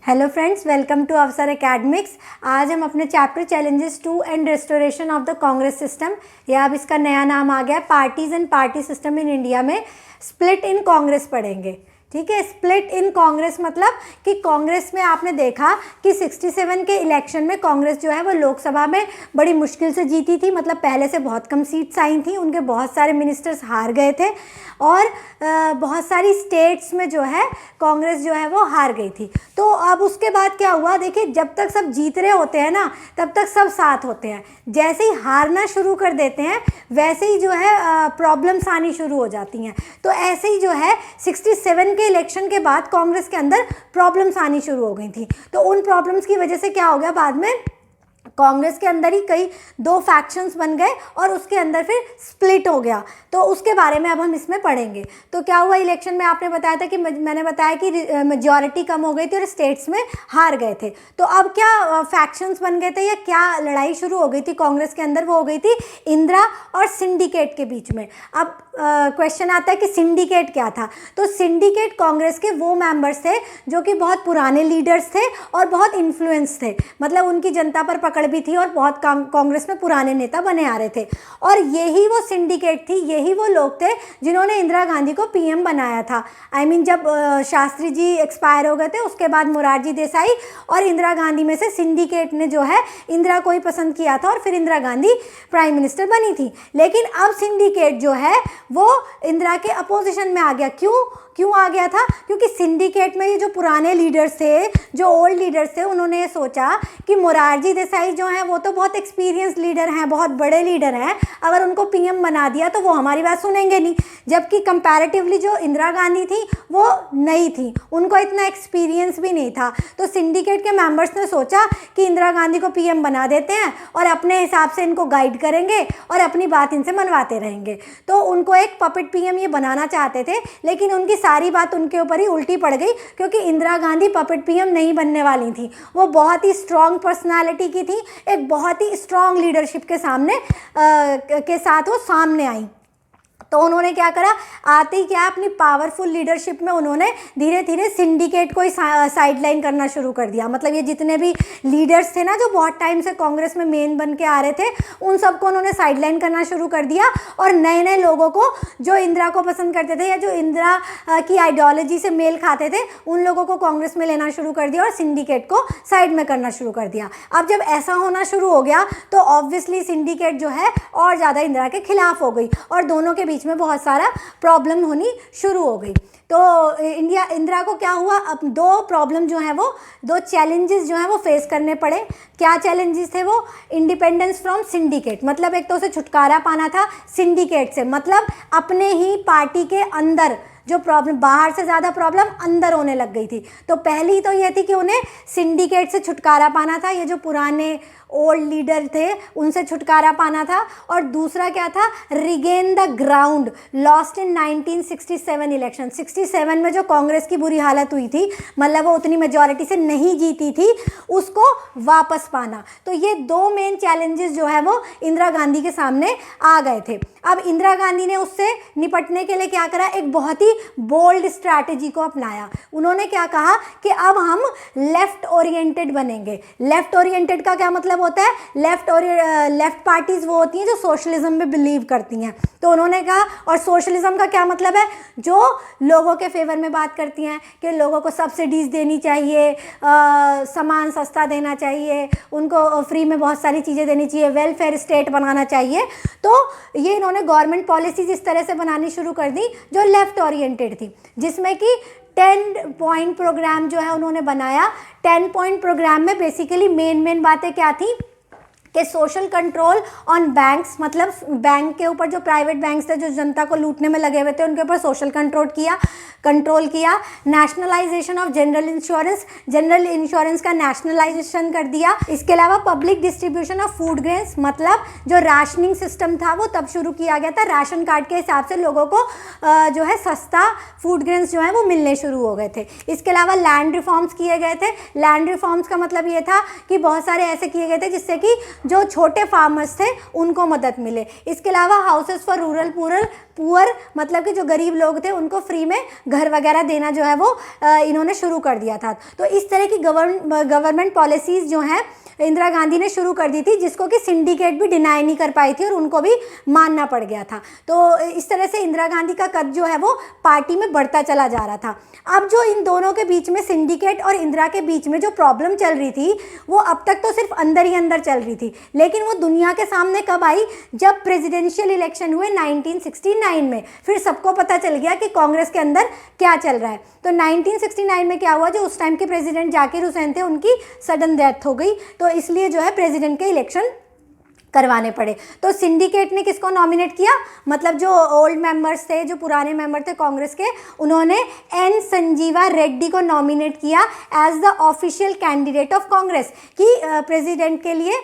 Hello friends, welcome to Avsar academics. आज हम अपने chapter challenges to and restoration of the Congress system, या अब इसका नया नाम आ गया parties and party system in India में स्प्लिट इन कांग्रेस पढ़ेंगे। ठीक है, स्प्लिट इन कांग्रेस मतलब कि कांग्रेस में आपने देखा कि 67 के इलेक्शन में कांग्रेस जो है वो लोकसभा में बड़ी मुश्किल से जीती थी। मतलब पहले से बहुत कम सीट्स आई थी, उनके बहुत सारे मिनिस्टर्स हार गए थे और बहुत सारी स्टेट्स में जो है कांग्रेस जो है वो हार गई थी। तो अब उसके बाद क्या हुआ, देखिए, जब तक सब जीत रहे होते हैं ना तब तक सब साथ होते हैं। जैसे ही हारना शुरू कर देते हैं वैसे ही जो है प्रॉब्लम्स आनी शुरू हो जाती हैं। तो ऐसे ही जो है 67 के इलेक्शन के बाद कांग्रेस के अंदर प्रॉब्लम्स आनी शुरू हो गई थी। तो उन प्रॉब्लम्स की वजह से क्या हो गया, बाद में कांग्रेस के अंदर ही कई दो फैक्शंस बन गए और उसके अंदर फिर स्प्लिट हो गया। तो उसके बारे में अब हम इसमें पढ़ेंगे। तो क्या हुआ इलेक्शन में, आपने बताया था कि मैंने बताया कि मेजॉरिटी कम हो गई थी और स्टेट्स में हार गए थे। तो अब क्या फैक्शंस बन गए थे या क्या लड़ाई शुरू हो गई थी कांग्रेस के अंदर, वो हो गई थी इंदिरा और सिंडिकेट के बीच में। अब क्वेश्चन आता है कि सिंडिकेट क्या था। तो सिंडिकेट कांग्रेस के वो मेंबर्स थे जो कि बहुत पुराने लीडर्स थे और बहुत इन्फ्लुएंस थे, मतलब उनकी जनता पर पकड़ भी थी और बहुत कांग्रेस में पुराने नेता बने आ रहे थे। और यही वो सिंडिकेट थी, यही वो लोग थे जिन्होंने इंदिरा गांधी को पीएम बनाया था। जब शास्त्री जी एक्सपायर हो गए थे उसके बाद मोरारजी देसाई और इंदिरा गांधी में से सिंडिकेट ने जो है इंदिरा को ही पसंद किया था और फिर इंदिरा गांधी प्राइम मिनिस्टर बनी थी। लेकिन अब सिंडिकेट जो है वो इंदिरा के अपोजिशन में आ गया। क्यों आ गया था? क्योंकि सिंडिकेट में ये जो पुराने लीडर्स थे, जो ओल्ड लीडर्स थे, उन्होंने ये सोचा कि मोरारजी देसाई जो हैं वो तो बहुत एक्सपीरियंस लीडर हैं, बहुत बड़े लीडर हैं, अगर उनको पीएम बना दिया तो वो हमारी बात सुनेंगे नहीं। जबकि कंपैरेटिवली जो इंदिरा गांधी थी वो नई थी, उनको इतना एक्सपीरियंस भी नहीं था। तो सिंडिकेट के मेंबर्स ने सोचा कि इंदिरा गांधी को पीएम बना देते हैं और अपने हिसाब से इनको गाइड करेंगे और अपनी बात इनसे मनवाते रहेंगे। तो उनको एक पपेट पीएम ये बनाना चाहते थे, लेकिन उनकी सारी बात उनके ऊपर ही उल्टी पड़ गई, क्योंकि इंदिरा गांधी पपेट पीएम नहीं बनने वाली थी। वो बहुत ही स्ट्रॉन्ग पर्सनालिटी की थी, एक बहुत ही स्ट्रॉन्ग लीडरशिप के साथ वो सामने आई। तो उन्होंने क्या करा, आते ही क्या अपनी पावरफुल लीडरशिप में उन्होंने धीरे धीरे सिंडिकेट को ही साइडलाइन करना शुरू कर दिया। मतलब ये जितने भी लीडर्स थे ना जो बहुत टाइम से कांग्रेस में मेन बन के आ रहे थे, उन सबको उन्होंने साइडलाइन करना शुरू कर दिया और नए नए लोगों को जो इंदिरा को पसंद करते थे या जो इंदिरा की आइडियोलॉजी से मेल खाते थे, उन लोगों को कांग्रेस में लेना शुरू कर दिया और सिंडिकेट को साइड में करना शुरू कर दिया। अब जब ऐसा होना शुरू हो गया तो ऑब्वियसली सिंडिकेट जो है और ज़्यादा इंदिरा के खिलाफ हो गई और दोनों के बीच में बहुत सारा प्रॉब्लम होनी शुरू हो गई। तो इंदिरा को क्या हुआ, अब दो प्रॉब्लम जो है वो, दो चैलेंजेस जो है वो फेस करने पड़े। क्या चैलेंजेस थे वो? इंडिपेंडेंस फ्रॉम सिंडिकेट, मतलब एक तो उसे छुटकारा पाना था सिंडिकेट से, मतलब अपने ही पार्टी के अंदर जो प्रॉब्लम, बाहर से ज़्यादा प्रॉब्लम अंदर होने लग गई थी। तो पहली तो ये थी कि उन्हें सिंडिकेट से छुटकारा पाना था, ये जो पुराने ओल्ड लीडर थे उनसे छुटकारा पाना था। और दूसरा क्या था, regain the ground lost in 1967 election. 67 में जो कांग्रेस की बुरी हालत हुई थी, मतलब वो उतनी मेजॉरिटी से नहीं जीती थी, उसको वापस पाना। तो ये दो मेन चैलेंजेस जो है वो इंदिरा गांधी के सामने आ गए थे। अब इंदिरा गांधी ने उससे निपटने के लिए क्या करा, एक बहुत ही बोल्ड स्ट्रैटेजी को अपनाया। उन्होंने क्या कहा कि अब हम लेफ्ट ओरिएंटेड बनेंगे। लेफ्ट ओरिएंटेड का क्या मतलब होता है? लेफ्ट पार्टीज वो होती हैं जो सोशलिज्म में बिलीव करती हैं। तो उन्होंने कहा, और सोशलिज्म का क्या मतलब है? जो लोगों के फेवर में बात करती हैं कि लोगों को सब्सिडीज़ देनी चाहिए, सामान सस्ता देना चाहिए, उनको फ्री में बहुत सारी चीज़ें देनी चाहिए, वेलफेयर स्टेट बनाना चाहिए। तो ये इन्होंने गवर्नमेंट पॉलिसीज इस तरह से बनानी शुरू कर दी जो लेफ्ट ओरिएंटेड थी, जिसमें कि 10 पॉइंट प्रोग्राम जो है उन्होंने बनाया। 10 पॉइंट प्रोग्राम में बेसिकली मेन बातें क्या थी कि सोशल कंट्रोल ऑन बैंक्स, मतलब बैंक के ऊपर जो प्राइवेट बैंक्स थे जो जनता को लूटने में लगे हुए थे उनके ऊपर सोशल कंट्रोल किया। नेशनलाइजेशन ऑफ जनरल इंश्योरेंस का नेशनलाइजेशन कर दिया। इसके अलावा public distribution of food grains, मतलब जो राशनिंग सिस्टम था वो तब शुरू किया गया था। राशन कार्ड के हिसाब से लोगों को जो है सस्ता फूड ग्रेन्स जो है वो मिलने शुरू हो गए थे। इसके अलावा लैंड रिफॉर्म्स किए गए थे। लैंड रिफॉर्म्स का मतलब ये था कि बहुत सारे ऐसे किए गए थे जिससे कि जो छोटे फार्मर्स थे उनको मदद मिले। इसके अलावा हाउसेस फॉर रूरल पुअर, मतलब कि जो गरीब लोग थे उनको फ्री में घर वगैरह देना जो है वो इन्होंने शुरू कर दिया था। तो इस तरह की गवर्नमेंट पॉलिसीज़ जो हैं इंदिरा गांधी ने शुरू कर दी थी, जिसको कि सिंडिकेट भी डिनाई नहीं कर पाई थी और उनको भी मानना पड़ गया था। तो इस तरह से इंदिरा गांधी का कद जो है वो पार्टी में बढ़ता चला जा रहा था। अब जो इन दोनों के बीच में, सिंडिकेट और इंदिरा के बीच में जो प्रॉब्लम चल रही थी, वो अब तक तो सिर्फ अंदर ही अंदर चल रही थी, लेकिन वो दुनिया के सामने कब आई? जब प्रेसिडेंशियल इलेक्शन हुए 1969 में। फिर सबको पता चल गया कि कांग्रेस के अंदर क्या चल रहा है। तो 1969 में क्या हुआ, जो उस टाइम के प्रेसिडेंट जाकिर हुसैन थे, उनकी सडन डेथ हो गई, तो इसलिए जो है प्रेसिडेंट के इलेक्शन करवाने पड़े। तो सिंडिकेट ने किसको नॉमिनेट किया? मतलब जो ओल्ड मेंबर्स थे, जो पुराने मेंबर थे कांग्रेस के, उन्होंने एन संजीवा रेड्डी को नॉमिनेट किया as the official candidate of Congress, कि प्रेसिडेंट के लिए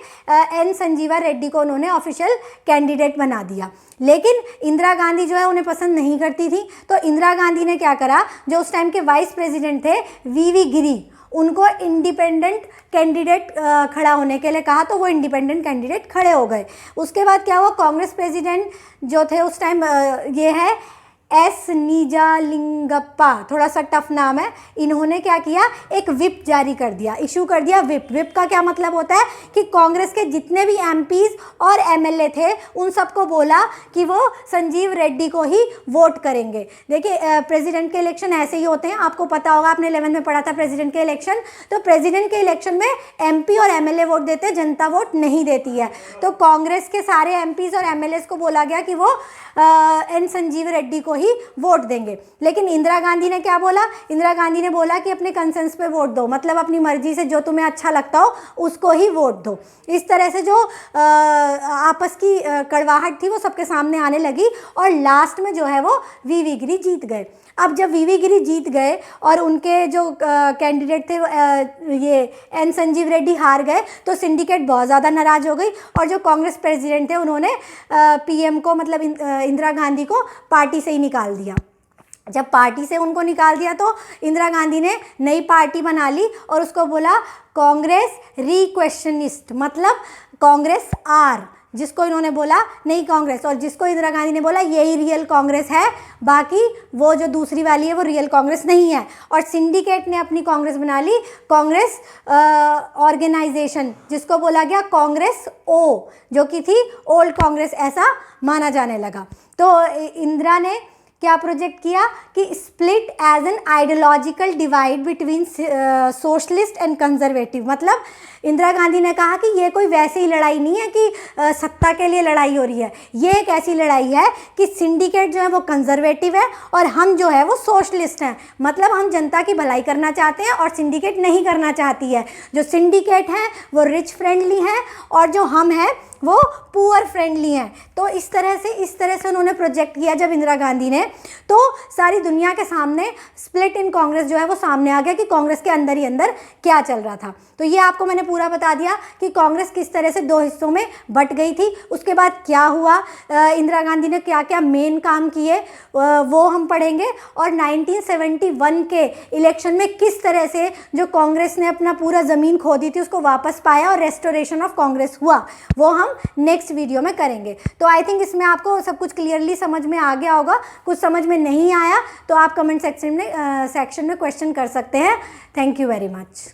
एन संजीवा रेड्डी को उन्होंने ऑफिशियल कैंडिडेट बना दिया। लेकिन इंदिरा गांधी जो है उन्हें पसंद नहीं करती थी। तो इंदिरा गांधी ने क्या करा, जो उस टाइम के वाइस प्रेसिडेंट थे वीवी गिरी, उनको इंडिपेंडेंट कैंडिडेट खड़ा होने के लिए कहा, तो वो इंडिपेंडेंट कैंडिडेट खड़े हो गए। उसके बाद क्या हुआ, कांग्रेस प्रेसिडेंट जो थे उस टाइम ये है एस निजालिंगप्पा, थोड़ा सा टफ नाम है। इन्होंने क्या किया, एक विप जारी कर दिया, इशू कर दिया विप। विप का क्या मतलब होता है कि कांग्रेस के जितने भी एमपीज और एमएलए थे उन सबको बोला कि वो संजीव रेड्डी को ही वोट करेंगे। देखिए प्रेसिडेंट के इलेक्शन ऐसे ही होते हैं, आपको पता होगा, आपने 11th में पढ़ा था प्रेसिडेंट के इलेक्शन। तो प्रेसिडेंट के इलेक्शन में एमपी और एमएलए वोट देते हैं, जनता वोट नहीं देती है। तो कांग्रेस के सारे एमपीज और एमएलए को बोला गया कि वो एन संजीव रेड्डी को ही वोट देंगे। लेकिन इंदिरा गांधी ने क्या बोला? इंदिरा गांधी ने बोला कि अपने कंसेंस पे वोट दो, मतलब अपनी मर्जी से जो तुम्हें अच्छा लगता हो उसको ही वोट दो। इस तरह से जो आपस की कड़वाहट थी वो सबके सामने आने लगी, और लास्ट में जो है वो वीवी गिरी जीत गए। अब जब वीवी गिरी जीत गए और उनके जो कैंडिडेट थे ये एन संजीव रेड्डी हार गए, तो सिंडिकेट बहुत ज़्यादा नाराज़ हो गई, और जो कांग्रेस प्रेसिडेंट थे उन्होंने पीएम को, मतलब इंदिरा गांधी को पार्टी से ही निकाल दिया। जब पार्टी से उनको निकाल दिया तो इंदिरा गांधी ने नई पार्टी बना ली और उसको बोला कांग्रेस रिक्वेशनिस्ट, मतलब कांग्रेस आर, जिसको इन्होंने बोला नई कांग्रेस, और जिसको इंदिरा गांधी ने बोला यही रियल कांग्रेस है, बाकी वो जो दूसरी वाली है वो रियल कांग्रेस नहीं है। और सिंडिकेट ने अपनी कांग्रेस बना ली, कांग्रेस ऑर्गेनाइजेशन, जिसको बोला गया कांग्रेस ओ, जो कि थी ओल्ड कांग्रेस, ऐसा माना जाने लगा। तो इंदिरा ने क्या प्रोजेक्ट किया कि split as an ideological divide between socialist and conservative. मतलब इंदिरा गांधी ने कहा कि ये कोई वैसी ही लड़ाई नहीं है कि सत्ता के लिए लड़ाई हो रही है, ये एक ऐसी लड़ाई है कि सिंडिकेट जो है वो कंजर्वेटिव है और हम जो है वो सोशलिस्ट हैं। मतलब हम जनता की भलाई करना चाहते हैं और सिंडिकेट नहीं करना चाहती है। जो सिंडिकेट है वो रिच फ्रेंडली है और जो हम हैं वो पुअर फ्रेंडली हैं। तो इस तरह से उन्होंने प्रोजेक्ट किया जब इंदिरा गांधी ने, तो सारी दुनिया के सामने स्प्लिट इन कांग्रेस जो है वो सामने आ गया कि कांग्रेस के अंदर ही अंदर क्या चल रहा था। तो ये आपको मैंने पूरा बता दिया कि कांग्रेस किस तरह से दो हिस्सों में बट गई थी। उसके बाद क्या हुआ, इंदिरा गांधी ने क्या क्या मेन काम किए वो हम पढ़ेंगे, और 1971 के इलेक्शन में किस तरह से जो कांग्रेस ने अपना पूरा ज़मीन खो दी थी उसको वापस पाया और रेस्टोरेशन ऑफ कांग्रेस हुआ, वो हम नेक्स्ट वीडियो में करेंगे। तो आई थिंक इसमें आपको सब कुछ क्लियरली समझ में आ गया होगा। कुछ समझ में नहीं आया तो आप कमेंट सेक्शन में क्वेश्चन कर सकते हैं। Thank you very much.